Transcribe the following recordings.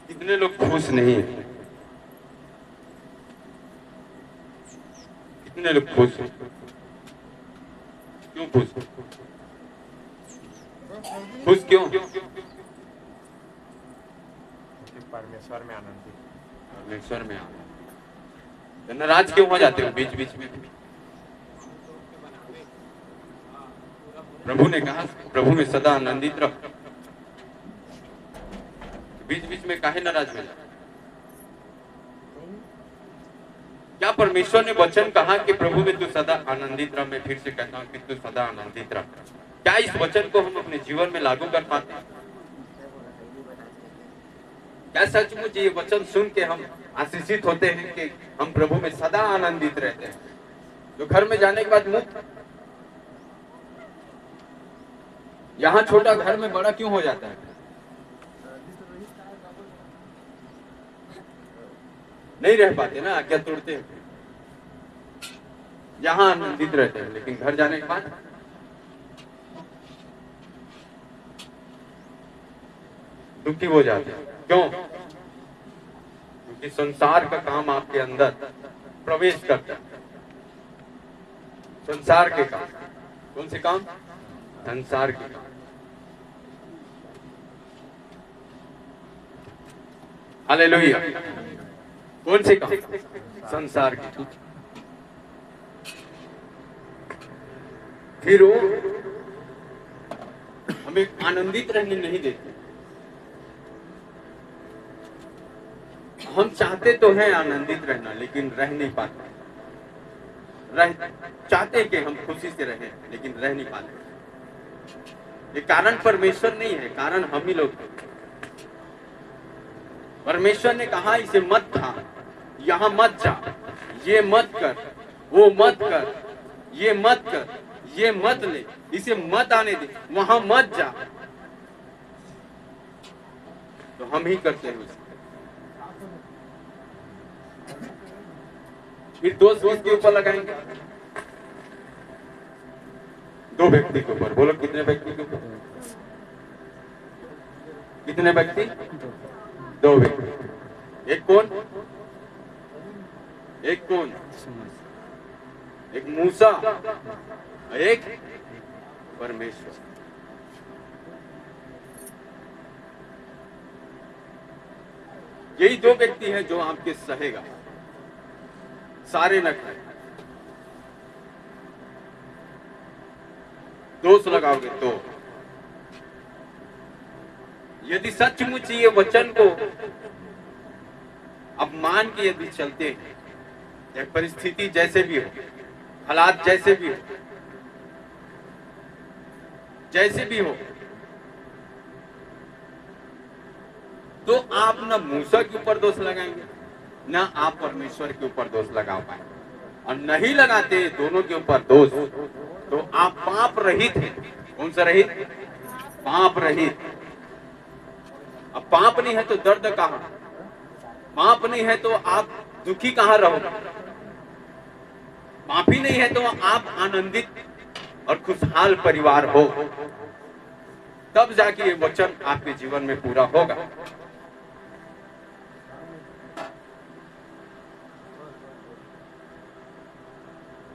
कितने लोग खुश नहीं हैं? कितने लोग खुश हैं? क्यों खुश? खुश क्यों? परमेश्वर में आनंदित। परमेश्वर में आनंद। नाराज क्यों हो जाते हो बीच बीच में? प्रभु ने कहा प्रभु में सदा आनंदित रहो। बीच बीच में काहे नाराज हो जाते? क्या परमेश्वर ने वचन कहा कि प्रभु में तू सदा आनंदित रह? मैं फिर से कहता हूँ कि तू सदा आनंदित रह। क्या इस वचन को हम अपने जीवन में लागू कर पाते हैं? क्या सचमुच ये वचन सुन के हम आशीषित होते हैं कि हम प्रभु में सदा आनंदित रहते हैं? तो घर में जाने के बाद मुक्त, यहाँ छोटा घर में बड़ा क्यों हो जाता है? नहीं रह पाते ना, आज्ञा तोड़ते हैं। यहाँ आनंदित रहते हैं लेकिन घर जाने के बाद दुखी हो जाते हैं। क्यों? क्योंकि संसार का काम आपके अंदर प्रवेश करता है। संसार के काम। कौन से काम? संसार के काम। हालेलुया। कौन से काम? संसार के काम। फिर वो हमें आनंदित रहने नहीं देते। हम चाहते तो हैं आनंदित रहना लेकिन रह नहीं पाते। चाहते कि हम खुशी से रहें लेकिन रह नहीं पाते। ये कारण परमेश्वर नहीं है, कारण हम ही लोग। परमेश्वर ने कहा इसे मत खा, यहाँ मत जा, ये मत कर, वो मत कर, ये मत कर, ये मत ले, इसे मत आने दे, वहां मत जा। तो हम ही करते हैं उसे। फिर दोष किसके ऊपर लगाएंगे? दो व्यक्ति के ऊपर। बोलो कितने व्यक्ति के ऊपर? कितने व्यक्ति? दो व्यक्ति। एक कौन? एक कौन? एक मूसा, एक परमेश्वर। यही दो व्यक्ति हैं जो आपके सहेगा, सारे न खाए। दोष लगाओगे तो यदि सचमुच ये वचन को अब मान के यदि चलते हैं, या परिस्थिति जैसे भी हो, हालात जैसे भी हो, जैसे भी हो, तो आप ना मूसा के ऊपर दोष लगाएंगे ना आप परमेश्वर के ऊपर दोष लगा पाए। और नहीं लगाते दोनों के ऊपर दोष तो आप पाप रहित हैं। कौन सा रहित? पाप रहित। अब पाप नहीं है तो दर्द कहां? पाप नहीं है तो आप दुखी कहां रहोगे? पापी नहीं है तो आप आनंदित और खुशहाल परिवार हो, तब जाके ये वचन आपके जीवन में पूरा होगा।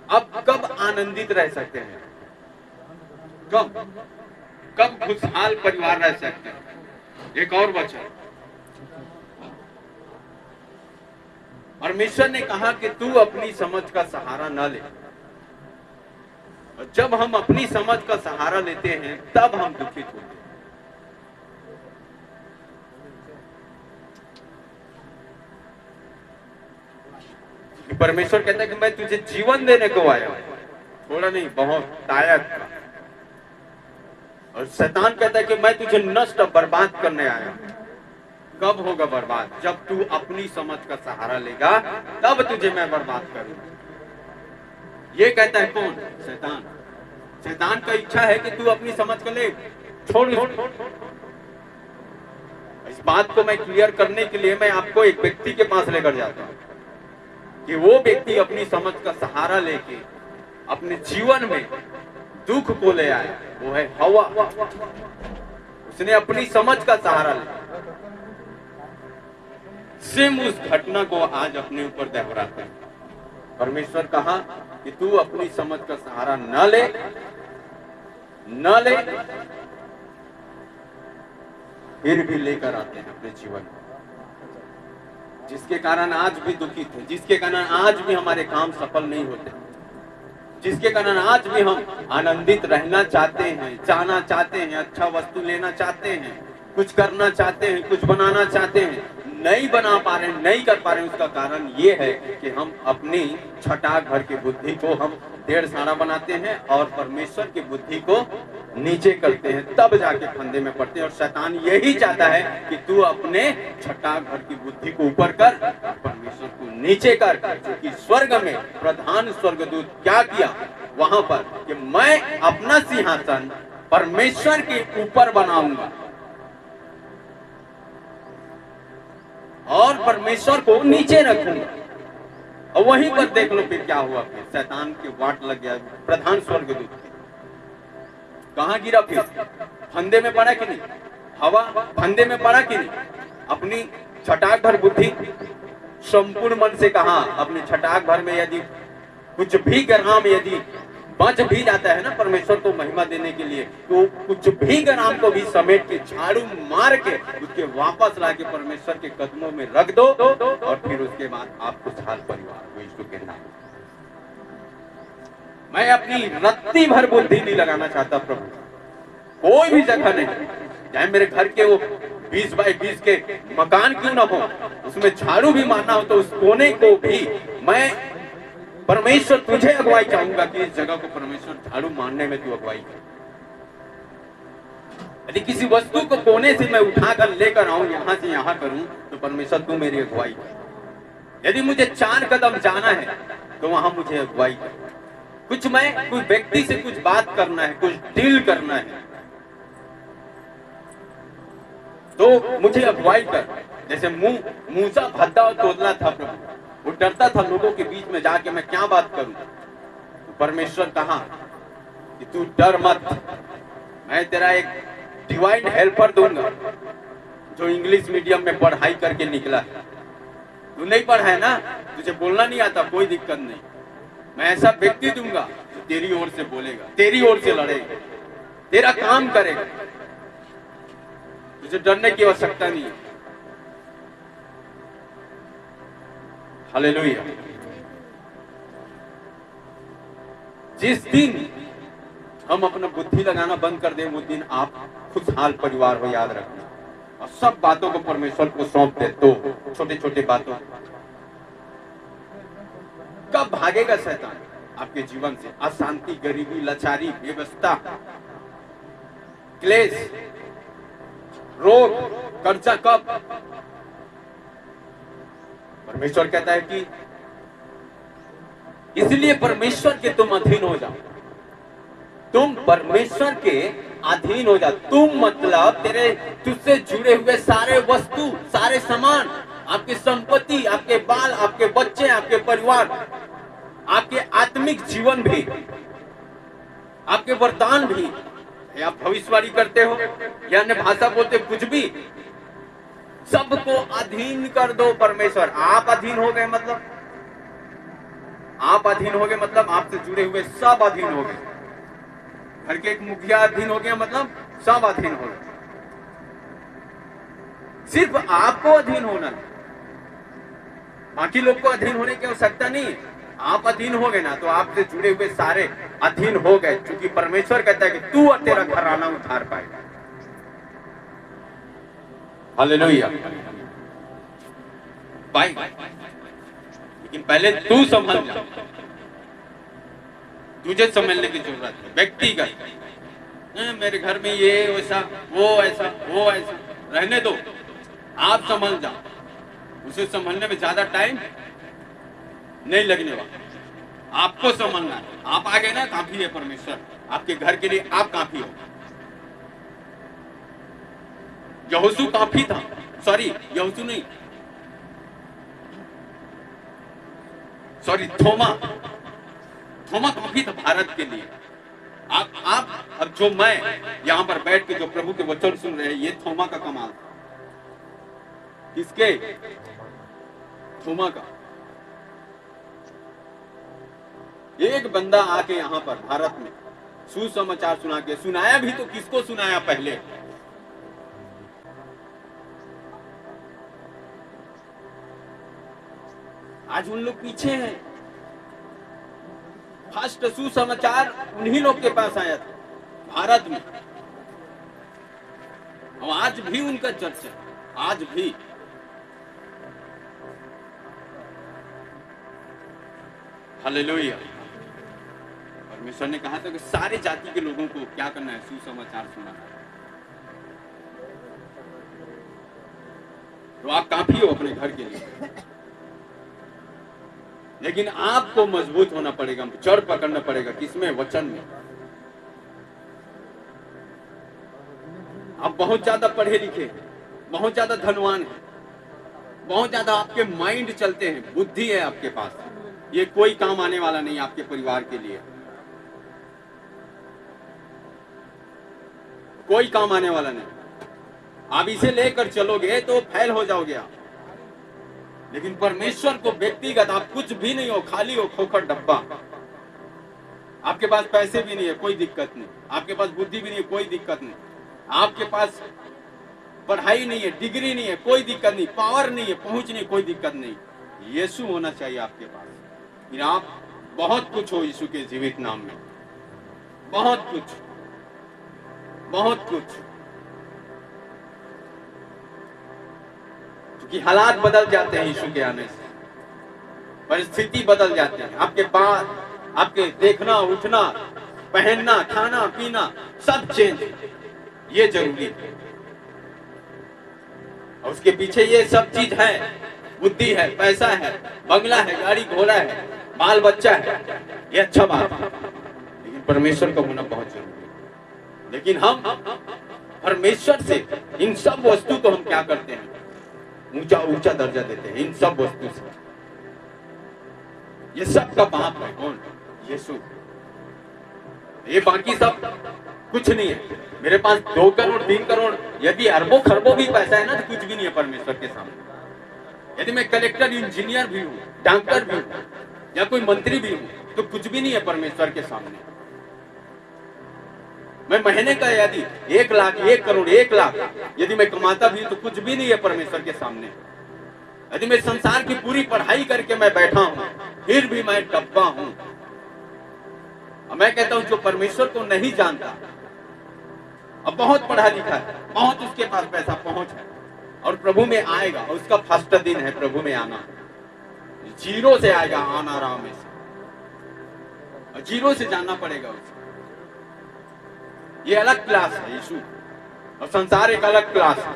अब कब आनंदित रह सकते हैं? कब खुशहाल परिवार रह सकते हैं? एक और वचन, परमेश्वर ने कहा कि तू अपनी समझ का सहारा न ले। और जब हम अपनी समझ का सहारा लेते हैं तब हम दुखित होते हैं। परमेश्वर कहता है कि मैं तुझे जीवन देने को आया, थोड़ा नहीं बहुत तायत का। और शैतान कहता है कि मैं तुझे नष्ट और बर्बाद करने आया। कब होगा बर्बाद? जब तू अपनी समझ का सहारा लेगा तब तुझे मैं बर्बाद करूंगा। ये कहता है कौन? शैतान। शैतान का इच्छा है कि तू अपनी समझ को ले छोड़। इस बात को मैं क्लियर करने के लिए मैं आपको एक व्यक्ति के पास लेकर जाता हूं कि वो व्यक्ति अपनी समझ का सहारा लेके अपने जीवन में दुख को ले आया। वो है हवा। उसने अपनी समझ का सहारा लिया। सेम उस घटना को आज अपने ऊपर दोहराते हैं। परमेश्वर कहा कि तू अपनी समझ का सहारा न ले, फिर भी लेकर आते हैं अपने जीवन में, जिसके कारण आज भी दुखित है, जिसके कारण आज भी हमारे काम सफल नहीं होते, जिसके कारण आज भी हम आनंदित रहना चाहते हैं, जाना चाहते हैं, अच्छा वस्तु लेना चाहते हैं, कुछ करना चाहते हैं, कुछ बनाना चाहते हैं, नहीं बना पा रहे, नहीं कर पा रहे। उसका कारण ये है कि हम अपनी छटाक भर की बुद्धि को हम डेढ़ साना बनाते हैं और परमेश्वर की बुद्धि को नीचे करते हैं, तब जाके फंदे में पड़ते हैं। और शैतान यही चाहता है कि तू अपने छटाक भर की बुद्धि को ऊपर कर, परमेश्वर को नीचे कर। क्योंकि स्वर्ग में प्रधान स्वर्गदूत क्या किया वहां पर कि मैं अपना सिंहासन परमेश्वर के ऊपर बनाऊंगा और परमेश्वर को नीचे रखूंगा। और वहीं पर देख लो फिर क्या हुआ, फिर शैतान के वाट लग गया प्रधान स्वर्गदूत। कहां गिरा फिर? फंदे में पड़ा कि नहीं? हवा फंदे में पड़ा कि नहीं? अपनी छटाक भर बुद्धि संपूर्ण मन से कहा, अपनी छटाक भर में यदि कुछ भी ग्राम यदि बच भी जाता है ना परमेश्वर को महिमा देने के लिए, तो कुछ भी ग्राम को भी समेट के झाड़ू मार के उसके वापस ला के परमेश्वर के कदमों में रख दो और फिर उसके बाद आप खुशहाल परिवार को इसको कहना। मैं अपनी रत्ती भर बुद्धि नहीं लगाना चाहता प्रभु, कोई भी जगह नहीं, चाहे मेरे घर के वो 20 बाई 20 के मकान क्यों ना हो, उसमें झाड़ू भी मारना हो तो उस कोने को भी मैं परमेश्वर तुझे अगुवाई चाहूंगा कि इस जगह को परमेश्वर झाड़ू मारने में तू अगुवाई कर। यदि किसी वस्तु को कोने से मैं उठाकर लेकर आऊं, यहां से यहां करूं, तो परमेश्वर तू मेरी अगुवाई कर। यदि मुझे 4 कदम जाना है तो वहां मुझे अगुवाई कर। कुछ मैं कोई व्यक्ति से कुछ बात करना है, कुछ डील करना है, तो मुझे अगुवाई कर। जैसे मूसा भद्दा और तोदला था प्रभु, वो डरता था लोगों के बीच में जाके मैं क्या बात करूं। तो परमेश्वर कहा कि तू डर मत, मैं तेरा एक डिवाइन हेल्पर दूंगा जो इंग्लिश मीडियम में पढ़ाई करके निकला है। तू नहीं पढ़ा है ना, तुझे बोलना नहीं आता, कोई दिक्कत नहीं, मैं ऐसा व्यक्ति दूंगा जो तेरी ओर से बोलेगा, तेरी ओर से लड़ेगा, तेरा काम करेगा, तुझे डरने की आवश्यकता नहीं है। हालेलुया। जिस दिन हम अपना बुद्धि लगाना बंद कर दें, वो दिन आप खुशहाल परिवार हो, याद रखना। और सब बातों को परमेश्वर को सौंप दे, तो छोटे छोटे बातों। कब भागेगा शैतान आपके जीवन से? अशांति, गरीबी, लाचारी, बेवस्था, क्लेश, रोग, कर्जा, कब? परमेश्वर कहता है कि इसलिए परमेश्वर के तुम अधीन हो जाओ, तुम परमेश्वर के अधीन हो जाओ। तुम मतलब तेरे तुझसे जुड़े हुए सारे वस्तु, सारे सामान, आपकी संपत्ति, आपके बाल, आपके बच्चे, आपके परिवार, आपके आत्मिक जीवन भी, आपके वरदान भी, या आप भविष्यवाणी करते हो या अन्य भाषा बोलते, कुछ भी, सबको अधीन कर दो परमेश्वर। आप अधीन हो गए मतलब, आप अधीन हो गए मतलब आपसे जुड़े हुए सब अधीन हो गए। घर के एक मुखिया अधीन हो गया मतलब सब अधीन हो गए। सिर्फ आपको अधीन होना, बाकी लोग को अधीन होने की आवश्यकता नहीं। आप अधीन हो गए ना, तो आपसे जुड़े हुए सारे अधीन हो गए, क्योंकि परमेश्वर कहता है कि तू और तेरा घराना उद्धार पाएगा। हालेलुया भाई, लेकिन पहले तू संभल जा, तुझे संभलने की जरूरत है। व्यक्तिगत मेरे घर में ये वैसा, वो ऐसा, वो ऐसा, रहने दो, आप संभल जाओ। उसे संभलने में ज्यादा टाइम नहीं लगने वाला, आपको संभलना है। आप आ गए ना, काफी है परमेश्वर आपके घर के लिए, आप काफी हो। यहोशू काफी था, सॉरी यहोशू नहीं, सॉरी थोमा काफी था भारत के लिए। आप अब जो मैं यहाँ पर बैठ के जो प्रभु के वचन सुन रहे हैं, ये थोमा का कमाल। किसके? थोमा का। एक बंदा आके यहाँ पर भारत में सुसमाचार सुना के, सुनाया भी तो किसको सुनाया पहले? आज उन लोग पीछे हैं। फर्स्ट सुसमाचार उन्हीं लोग के पास आया था भारत में। और आज भी उनका चर्चा, आज भी। हालेलुया। परमेश्वर ने कहा था कि सारे जाति के लोगों को क्या करना है? सुसमाचार सुनाना है। तो आप काफी हो अपने घर के लिए, लेकिन आपको मजबूत होना पड़ेगा, जड़ पकड़ना पड़ेगा। किसमें? वचन में। आप बहुत ज्यादा पढ़े लिखे, बहुत ज्यादा धनवान हैं, बहुत ज्यादा आपके माइंड चलते हैं, बुद्धि है आपके पास, ये कोई काम आने वाला नहीं आपके परिवार के लिए, कोई काम आने वाला नहीं। आप इसे लेकर चलोगे तो फेल हो जाओगे आप। लेकिन परमेश्वर को व्यक्तिगत आप कुछ भी नहीं हो, खाली हो, खोखर डब्बा। आपके पास पैसे भी नहीं है, कोई दिक्कत नहीं। आपके पास बुद्धि भी नहीं है, कोई दिक्कत नहीं। आपके पास पढ़ाई नहीं है, डिग्री नहीं है, कोई दिक्कत नहीं। पावर नहीं है, पहुंच नहीं, कोई दिक्कत नहीं। यीशु होना चाहिए आपके पास। फिर आप बहुत कुछ हो यीशु के जीवित नाम में, बहुत कुछ, बहुत कुछ। क्योंकि हालात बदल जाते हैं यीशु के आने से, परिस्थिति बदल जाते हैं। आपके बाद आपके देखना, उठना, पहनना, खाना पीना सब चेंज, ये जरूरी है। और उसके पीछे ये सब चीज है, बुद्धि है, पैसा है, बंगला है, गाड़ी घोड़ा है, बाल बच्चा है, ये अच्छा बात है। लेकिन परमेश्वर का होना बहुत जरूरी है। लेकिन हम परमेश्वर से इन सब वस्तु को हम क्या करते हैं? ऊंचा ऊंचा दर्जा देते हैं इन सब वस्तु से। ये सब का बाप है कौन? यीशु। ये बाकी सब कुछ नहीं है। मेरे पास 2 करोड़ 3 करोड़ यदि अरबों खरबों भी पैसा है ना, तो कुछ भी नहीं है परमेश्वर के सामने। यदि मैं कलेक्टर, इंजीनियर भी हूँ, डॉक्टर भी हूँ, या कोई मंत्री भी हूँ, तो कुछ भी नहीं है परमेश्वर के सामने। मैं महीने का यदि 1 लाख, 1 करोड़, 1 लाख यदि मैं कमाता भी तो कुछ भी नहीं है परमेश्वर के सामने। यदि मैं संसार की पूरी पढ़ाई करके मैं बैठा हूं, फिर भी मैं डब्बा हूं। मैं कहता हूं जो परमेश्वर को नहीं जानता, अब बहुत पढ़ा लिखा है, बहुत उसके पास पैसा पहुंच है, और प्रभु में आएगा, और उसका फर्स्ट दिन है प्रभु में आना। जीरो से आएगा, आना राम में से, और जीरो से जानना पड़ेगा उसे। ये अलग क्लास है यीशु, और संसार एक अलग क्लास है।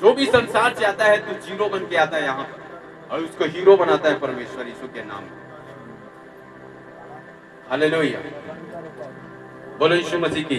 जो भी संसार से आता है तो जीरो बन के आता है यहाँ पर, और उसको हीरो बनाता है परमेश्वर यीशु के नाम में। हालेलुया। बोलो यीशु मसीह की